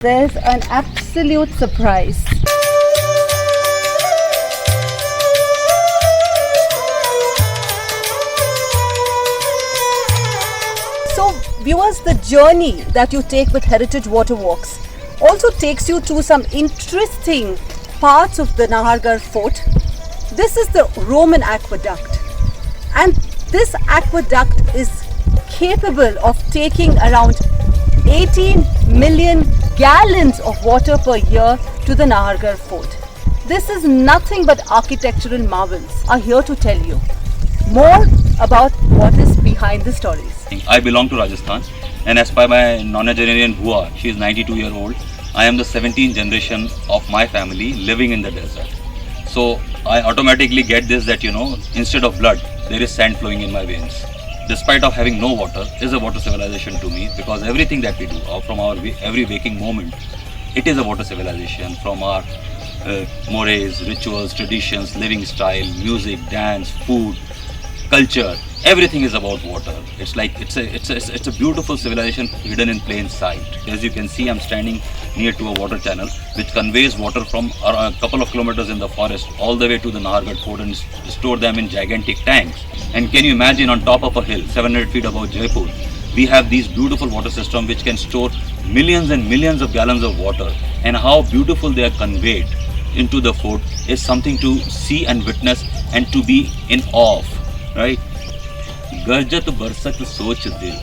There's an absolute surprise. So viewers, the journey that you take with Heritage Waterworks also takes you to some interesting parts of the Nahargarh Fort. This is the Roman aqueduct, and this aqueduct is capable of taking around 18 million gallons of water per year to the Nahargarh Fort. This is nothing but architectural marvels are here to tell you more about what is behind the stories. I belong to Rajasthan, and as per my nonagenarian Bua, she is 92-year-old. I am the 17th generation of my family living in the desert. So I automatically get this that instead of blood, there is sand flowing in my veins. Despite of having no water, is a water civilization to me, because everything that we do from our every waking moment, it is a water civilization. From our mores, rituals, traditions, living style, music, dance, food, culture, everything is about water. It's like it's a beautiful civilization hidden in plain sight. As you can see, I'm standing near to a water channel which conveys water from a couple of kilometers in the forest all the way to the Nahargarh Fort and store them in gigantic tanks. And can you imagine, on top of a hill 700 feet above Jaipur, we have these beautiful water systems which can store millions and millions of gallons of water, and how beautiful they are conveyed into the fort is something to see and witness and to be in awe of, right? गर्जत बरसत सोच दिल,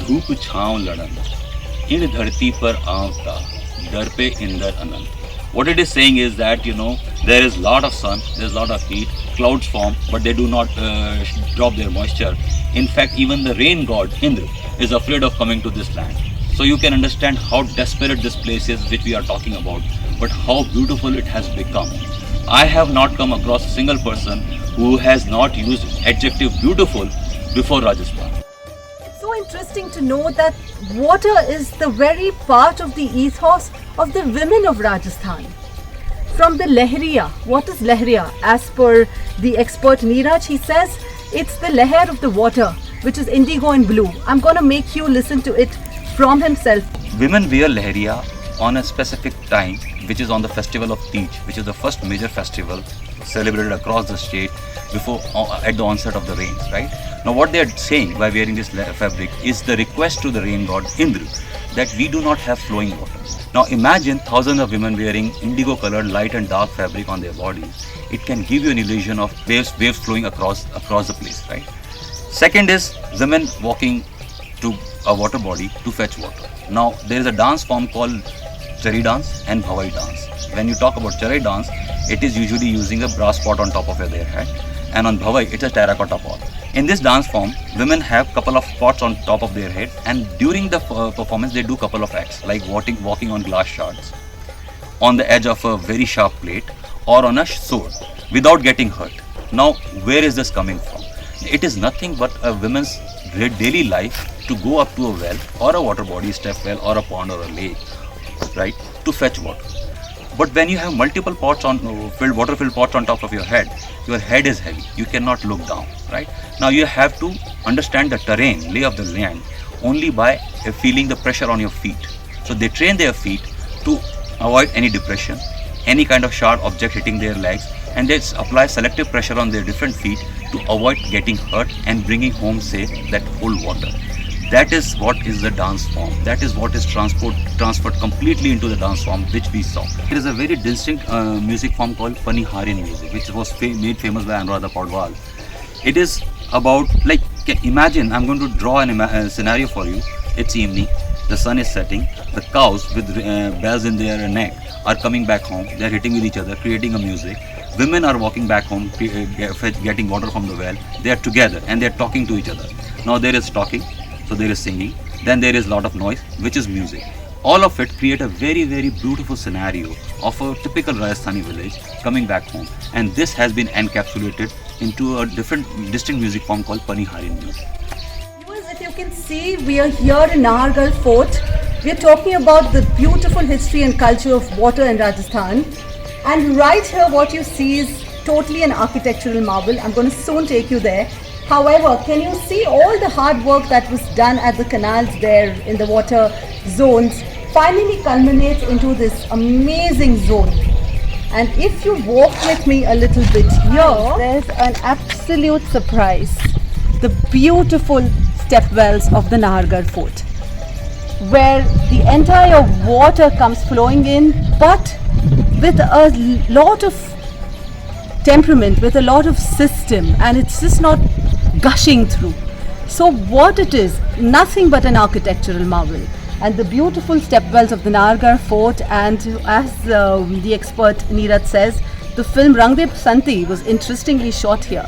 धूप छाँव लड़न, इन धरती पर आवता, डर पे इंदर अनंत. What it is saying is that there is lot of sun, there is lot of heat, clouds form, but they do not drop their moisture. In fact, even the rain god Indra is afraid of coming to this land. So you can understand how desperate this place is which we are talking about, but how beautiful it has become. I have not come across a single person who has not used adjective beautiful before Rajasthan. It's so interesting to know that water is the very part of the ethos of the women of Rajasthan. From the Lehriya, what is Lehriya? As per the expert Neeraj, he says it's the leher of the water, which is indigo and blue. I'm going to make you listen to it from himself. Women wear Lehriya on a specific time, which is on the festival of Tej, which is the first major festival celebrated across the state before at the onset of the rains, right? Now what they are saying by wearing this fabric is the request to the rain god Indra that we do not have flowing water. Now imagine thousands of women wearing indigo colored light and dark fabric on their bodies. It can give you an illusion of waves flowing across the place, right? Second is women walking to a water body to fetch water. Now there is a dance form called Chari dance and Bhavai dance. When you talk about Chari dance, it is usually using a brass pot on top of their head, and on Bhavai it's a terracotta pot. In this dance form, women have couple of pots on top of their head, and during the performance they do couple of acts like walking on glass shards, on the edge of a very sharp plate, or on a sword without getting hurt. Now where is this coming from? It is nothing but a woman's daily life to go up to a well or a water body, step well or a pond or a lake, right, to fetch water. But when you have multiple pots water-filled pots on top of your head is heavy. You cannot look down, right? Now you have to understand the terrain, lay of the land, only by feeling the pressure on your feet. So they train their feet to avoid any depression, any kind of sharp object hitting their legs, and they apply selective pressure on their different feet to avoid getting hurt and bringing home safe that whole water. That is what is the dance form. That is what is transferred completely into the dance form which we saw. There is a very distinct music form called Paniharin music, which was made famous by Anuradha Paudwal. It is about, like, imagine, I'm going to draw a scenario for you. It's evening, the sun is setting, the cows with bells in their neck are coming back home. They're hitting with each other, creating a music. Women are walking back home, getting water from the well. They are together and they're talking to each other. Now there is talking. So there is singing, then there is lot of noise, which is music. All of it create a very, very beautiful scenario of a typical Rajasthani village coming back home. And this has been encapsulated into a distinct music form called Paniharin music. Viewers, if you can see, we are here in Nahargarh Fort. We are talking about the beautiful history and culture of water in Rajasthan. And right here what you see is totally an architectural marvel. I'm going to soon take you there. However, can you see all the hard work that was done at the canals there in the water zones finally culminates into this amazing zone. And if you walk with me a little bit here, there's an absolute surprise. The beautiful stepwells of the Nahargarh Fort, where the entire water comes flowing in, but with a lot of temperament, with a lot of system, and it's just not gushing through. So what it is, nothing but an architectural marvel. And the beautiful stepwells of the Nahargarh Fort, and as the expert Neeraj says, the film Rang De Basanti was interestingly shot here.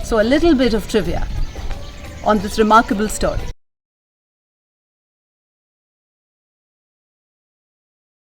So a little bit of trivia on this remarkable story.